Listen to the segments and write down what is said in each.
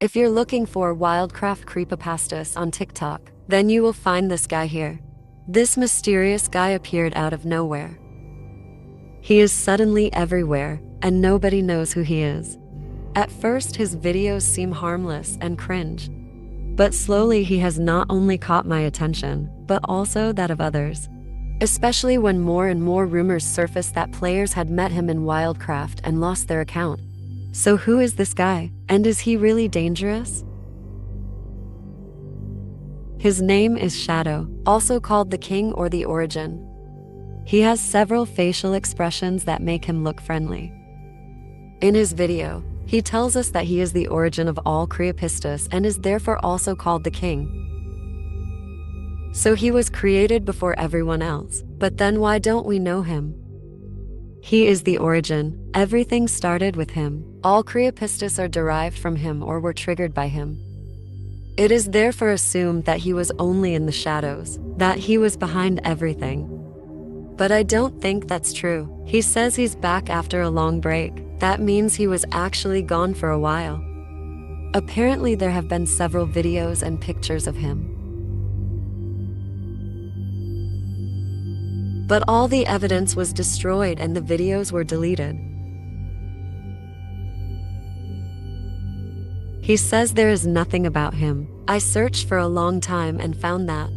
If you're looking for Wildcraft Creepypastas on TikTok, then you will find this guy here. This mysterious guy appeared out of nowhere. He is suddenly everywhere, and nobody knows who he is. At first, his videos seem harmless and cringe. But slowly he has not only caught my attention, but also that of others. Especially when more and more rumors surfaced that players had met him in Wildcraft and lost their account. So who is this guy, and is he really dangerous? His name is Shadow, also called the King or the Origin. He has several facial expressions that make him look friendly. In his video, he tells us that he is the origin of all Creepypastas and is therefore also called the King. So he was created before everyone else, but then why don't we know him? He is the origin. Everything started with him. All Creepypastas are derived from him or were triggered by him. It is therefore assumed that he was only in the shadows, that he was behind everything. But I don't think that's true. He says he's back after a long break. That means he was actually gone for a while. Apparently there have been several videos and pictures of him. But all the evidence was destroyed and the videos were deleted. He says there is nothing about him. I searched for a long time and found that.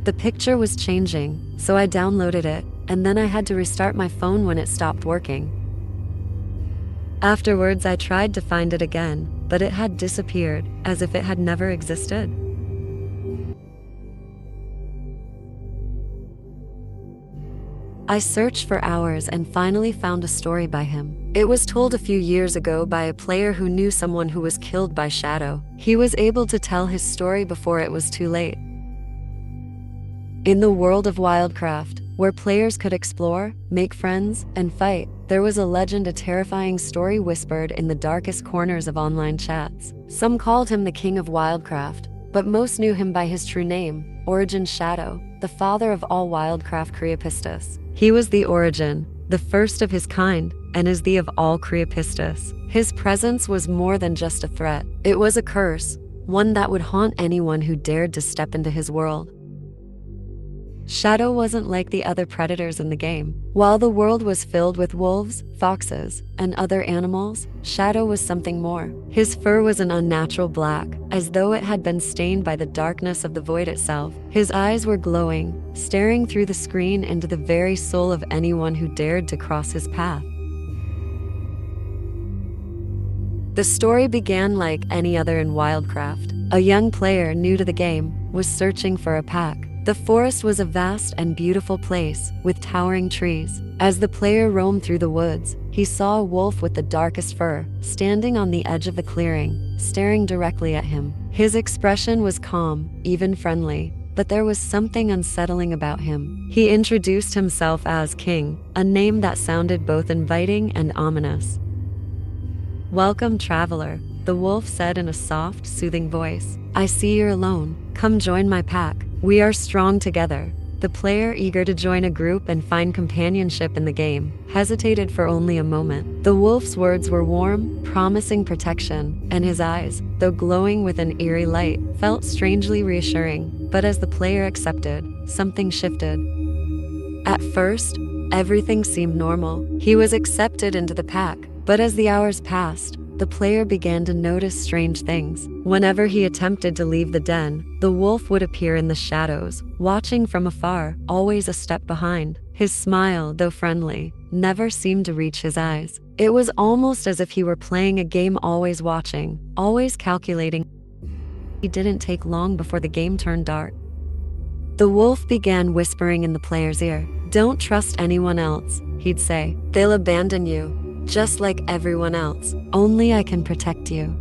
The picture was changing, so I downloaded it, and then I had to restart my phone when it stopped working. Afterwards, I tried to find it again, but it had disappeared, as if it had never existed. I searched for hours and finally found a story by him. It was told a few years ago by a player who knew someone who was killed by Shadow. He was able to tell his story before it was too late. In the world of Wildcraft, where players could explore, make friends, and fight, there was a legend, a terrifying story whispered in the darkest corners of online chats. Some called him the King of Wildcraft, but most knew him by his true name, Origin Shadow, the father of all Wildcraft Creepypastas. He was the origin, the first of his kind, and is the of all Creepypastas. His presence was more than just a threat. It was a curse, one that would haunt anyone who dared to step into his world. Shadow wasn't like the other predators in the game. While the world was filled with wolves, foxes, and other animals, Shadow was something more. His fur was an unnatural black, as though it had been stained by the darkness of the void itself. His eyes were glowing, staring through the screen into the very soul of anyone who dared to cross his path. The story began like any other in Wildcraft. A young player new to the game was searching for a pack. The forest was a vast and beautiful place, with towering trees. As the player roamed through the woods, he saw a wolf with the darkest fur, standing on the edge of the clearing, staring directly at him. His expression was calm, even friendly, but there was something unsettling about him. He introduced himself as King, a name that sounded both inviting and ominous. "Welcome, traveler," the wolf said in a soft, soothing voice. "I see you're alone. Come join my pack. We are strong together." The player, eager to join a group and find companionship in the game, hesitated for only a moment. The wolf's words were warm, promising protection, and his eyes, though glowing with an eerie light, felt strangely reassuring. But as the player accepted, something shifted. At first, everything seemed normal. He was accepted into the pack, but as the hours passed, the player began to notice strange things. Whenever he attempted to leave the den, the wolf would appear in the shadows, watching from afar, always a step behind. His smile, though friendly, never seemed to reach his eyes. It was almost as if he were playing a game, always watching, always calculating. It didn't take long before the game turned dark. The wolf began whispering in the player's ear. "Don't trust anyone else," he'd say. "They'll abandon you, just like everyone else. Only I can protect you."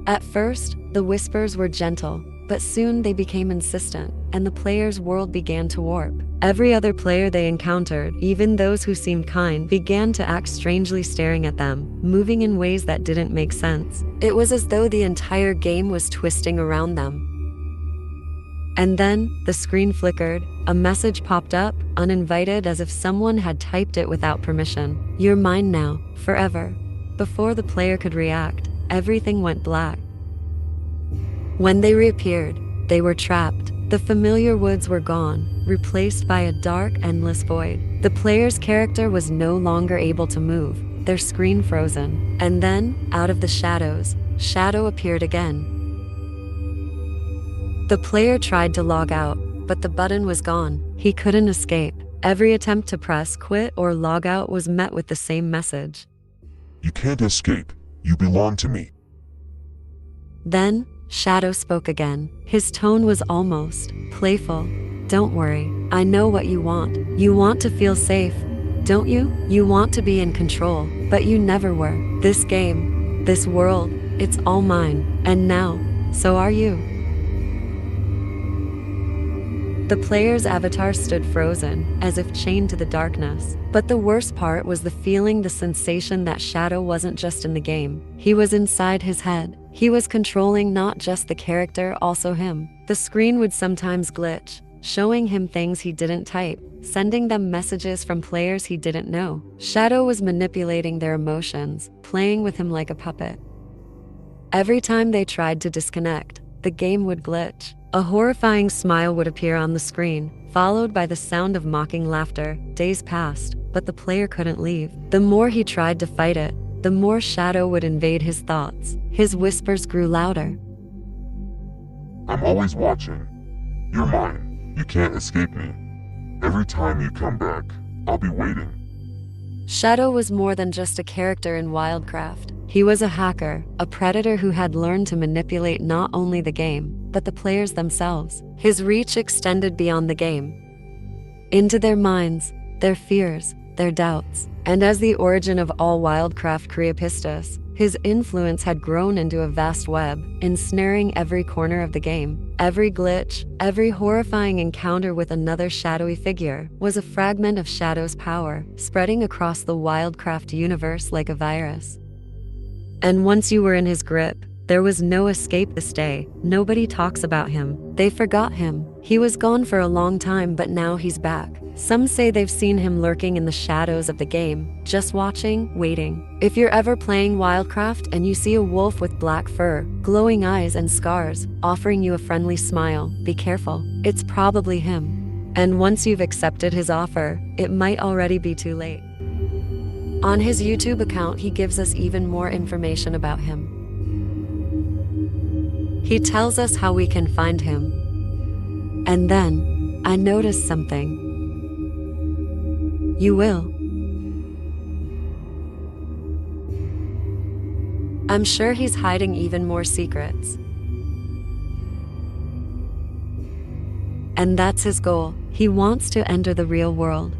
At first, the whispers were gentle, but soon they became insistent, and the player's world began to warp. Every other player they encountered, even those who seemed kind, began to act strangely, staring at them, moving in ways that didn't make sense. It was as though the entire game was twisting around them. And then, the screen flickered, a message popped up, uninvited, as if someone had typed it without permission. "You're mine now, forever." Before the player could react, everything went black. When they reappeared, they were trapped. The familiar woods were gone, replaced by a dark, endless void. The player's character was no longer able to move, their screen frozen. And then, out of the shadows, Shadow appeared again. The player tried to log out, but the button was gone. He couldn't escape. Every attempt to press quit or log out was met with the same message. "You can't escape. You belong to me." Then, Shadow spoke again. His tone was almost playful. "Don't worry, I know what you want. You want to feel safe, don't you? You want to be in control, but you never were. This game, this world, it's all mine, and now, so are you." The player's avatar stood frozen, as if chained to the darkness. But the worst part was the feeling, the sensation that Shadow wasn't just in the game. He was inside his head. He was controlling not just the character, also him. The screen would sometimes glitch, showing him things he didn't type, sending them messages from players he didn't know. Shadow was manipulating their emotions, playing with him like a puppet. Every time they tried to disconnect, the game would glitch. A horrifying smile would appear on the screen, followed by the sound of mocking laughter. Days passed, but the player couldn't leave. The more he tried to fight it, the more Shadow would invade his thoughts. His whispers grew louder. "I'm always watching. You're mine. You can't escape me. Every time you come back, I'll be waiting." Shadow was more than just a character in Wildcraft. He was a hacker, a predator who had learned to manipulate not only the game, but the players themselves. His reach extended beyond the game, into their minds, their fears, their doubts. And as the origin of all Wildcraft Creepypastas, his influence had grown into a vast web, ensnaring every corner of the game. Every glitch, every horrifying encounter with another shadowy figure was a fragment of Shadow's power, spreading across the Wildcraft universe like a virus. And once you were in his grip, there was no escape. This day, nobody talks about him. They forgot him. He was gone for a long time, but now he's back. Some say they've seen him lurking in the shadows of the game, just watching, waiting. If you're ever playing Wildcraft and you see a wolf with black fur, glowing eyes and scars, offering you a friendly smile, be careful. It's probably him. And once you've accepted his offer, it might already be too late. On his YouTube account, he gives us even more information about him. He tells us how we can find him. And then, I noticed something. You will. I'm sure he's hiding even more secrets. And that's his goal. He wants to enter the real world.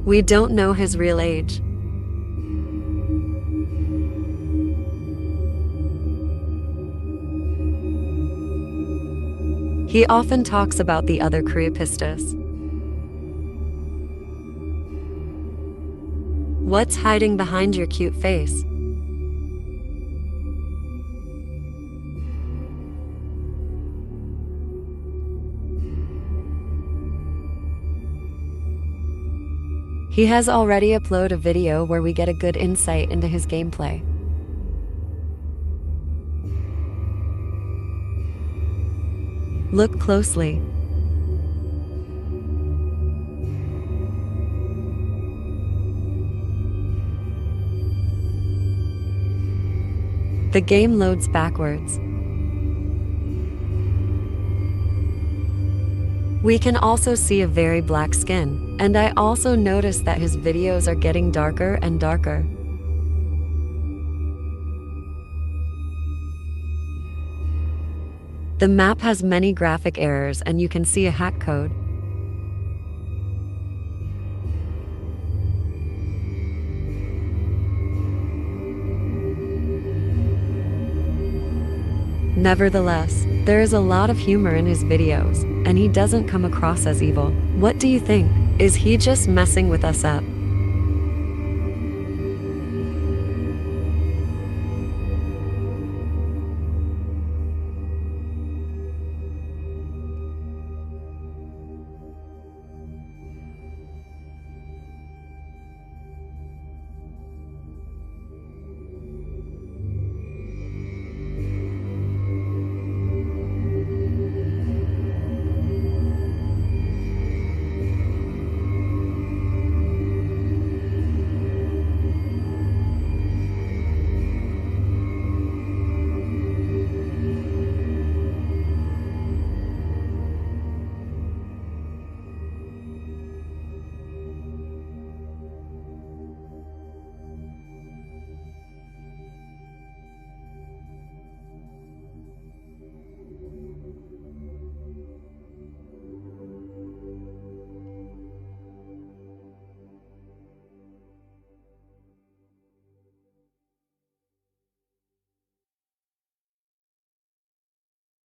We don't know his real age. He often talks about the other Creepypastas. What's hiding behind your cute face? He has already uploaded a video where we get a good insight into his gameplay. Look closely. The game loads backwards. We can also see a very black skin, and I also noticed that his videos are getting darker and darker. The map has many graphic errors, and you can see a hack code. Nevertheless, there is a lot of humor in his videos, and he doesn't come across as evil. What do you think? Is he just messing with us up?